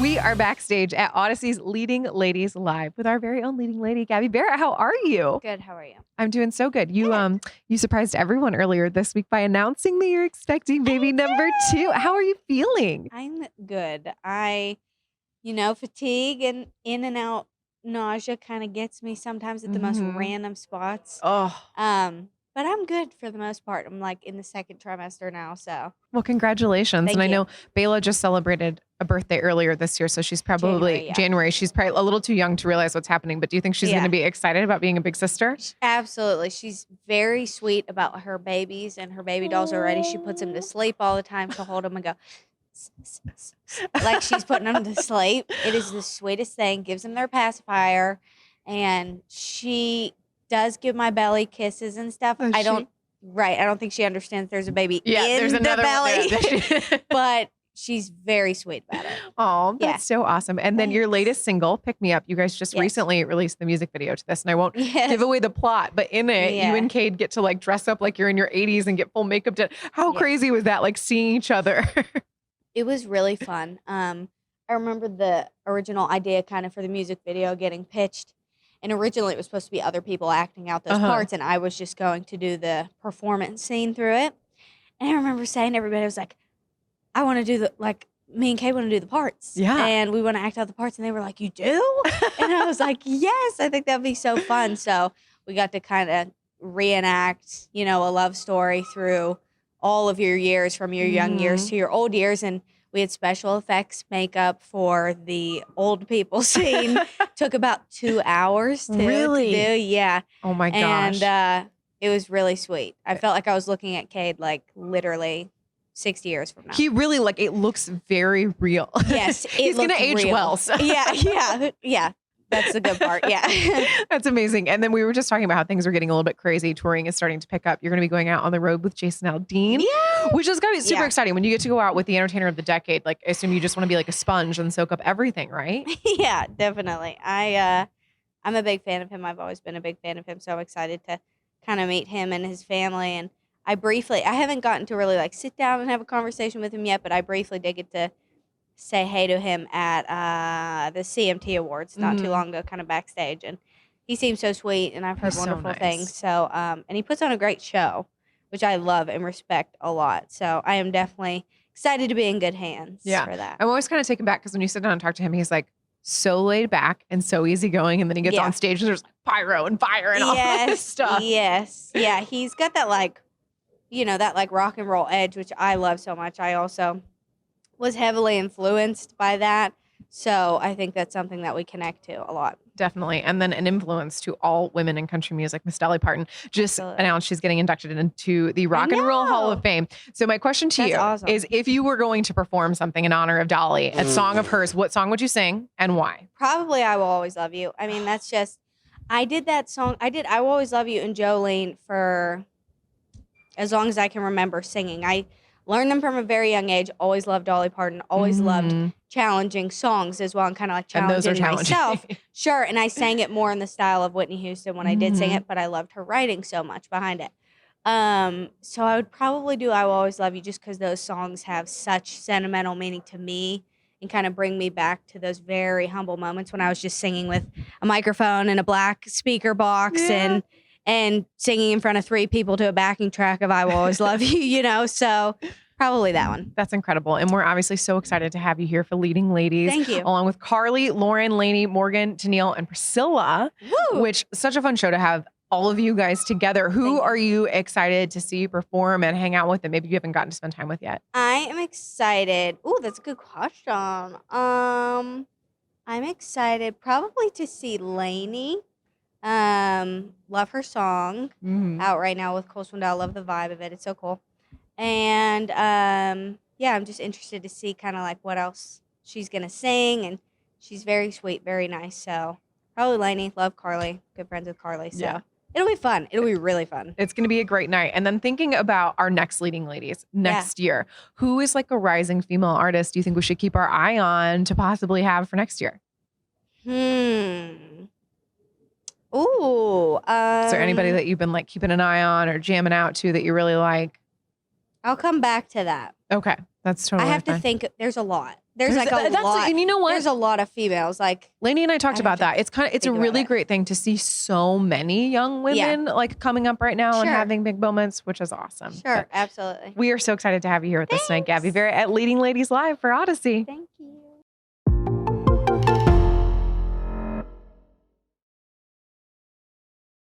We are backstage at Audacy's Leading Ladies Live with our very own leading lady, Gabby Barrett. How are you? Good. How are you? I'm doing so good. You surprised everyone earlier this week by announcing that you're expecting baby number 2. How are you feeling? I'm good. Fatigue and in and out nausea kind of gets me sometimes at the most random spots. Oh, But I'm good for the most part. I'm like in the second trimester now, so. well, congratulations. Thank And I you. know Bayla just celebrated a birthday earlier this year, so she's probably January. She's probably a little too young to realize what's happening. But do you think she's going to be excited about being a big sister? Absolutely. She's very sweet about her babies and her baby dolls already. She puts them to sleep all the time. She'll hold them and go, like she's putting them to sleep. It is the sweetest thing. Gives them their pacifier. And she does give my belly kisses and stuff. I don't think she understands there's a baby there's in the another belly. But she's very sweet about it. Oh, that's so awesome. And then your latest single, Pick Me Up, you guys just recently released the music video to this. And I won't give away the plot, but in it, you and Cade get to like dress up like you're in your 80s and get full makeup done. How crazy was that, like seeing each other? It was really fun. I remember the original idea kind of for the music video getting pitched. And originally it was supposed to be other people acting out those parts. And I was just going to do the performance scene through it. And I remember saying to everybody, I was like, I want to do me and Kay want to do the parts. Yeah. And we want to act out the parts. And they were like, you do? And I was like, yes, I think that'd be so fun. So we got to kind of reenact, a love story through all of your years, from your young years to your old years. And we had special effects makeup for the old people scene. Took about 2 hours to do. Yeah. Oh my gosh. And it was really sweet. I felt like I was looking at Cade like literally 60 years from now. He really it looks very real. Yes. He's going to age well. So. Yeah. That's the good part. Yeah. That's amazing. And then we were just talking about how things are getting a little bit crazy. Touring is starting to pick up. You're going to be going out on the road with Jason Aldean, which is going to be super exciting. When you get to go out with the entertainer of the decade, I assume you just want to be like a sponge and soak up everything, right? Yeah, definitely. I'm a big fan of him. I've always been a big fan of him. So I'm excited to kind of meet him and his family. And I haven't gotten to really sit down and have a conversation with him yet, but I briefly did get to say hey to him at the CMT Awards not too long ago, kind of backstage. And he seems so sweet, and I've heard wonderful things. So, and he puts on a great show, which I love and respect a lot. So I am definitely excited to be in good hands for that. I'm always kind of taken back because when you sit down and talk to him, he's so laid back and so easygoing. And then he gets on stage and there's pyro and fire and all this stuff. Yes. Yeah. He's got that that rock and roll edge, which I love so much. I also was heavily influenced by that. So I think that's something that we connect to a lot. Definitely. And then an influence to all women in country music. Miss Dolly Parton just announced she's getting inducted into the Rock and Roll Hall of Fame. So my question to you is, if you were going to perform something in honor of Dolly, a song of hers, what song would you sing and why? Probably I Will Always Love You. I mean, that's just, I did that song. I Will Always Love You and Jolene for as long as I can remember singing. I learned them from a very young age. Always loved Dolly Parton. Always loved challenging songs as well, and kind of challenging myself. Sure, and I sang it more in the style of Whitney Houston when I did sing it, but I loved her writing so much behind it. So I would probably do I Will Always Love You, just because those songs have such sentimental meaning to me and kind of bring me back to those very humble moments when I was just singing with a microphone and a black speaker box and singing in front of 3 people to a backing track of I Will Always Love You, so probably that one. That's incredible. And we're obviously so excited to have you here for Leading Ladies. Thank you. Along with Carly, Lauren, Lainey, Morgan, Neal, and Priscilla, which such a fun show to have all of you guys together. Who are you excited to see you perform and hang out with that maybe you haven't gotten to spend time with yet? I am excited. Ooh, that's a good question. I'm excited probably to see Lainey. Love her song out right now with Cole Swindell. Love the vibe of it. It's so cool. And I'm just interested to see kind of what else she's gonna sing, and she's very sweet, very nice. So probably Lainey. Love Carly. Good friends with Carly. So it'll be fun. It'll be really fun. It's gonna be a great night. And then thinking about our next Leading Ladies next year, who is a rising female artist do you think we should keep our eye on to possibly have for next year? Ooh. Is there anybody that you've been keeping an eye on or jamming out to that you really like? I'll come back to that. Okay. That's totally I have fine. to think. There's a lot. There's like a lot. And you know what? There's a lot of females. Like Lainey and I talked about that. It's a really great thing to see so many young women like coming up right now and having big moments, which is awesome. Sure, absolutely. We are so excited to have you here with us tonight, Gabby Barrett at Leading Ladies Live for Audacy. Thank you.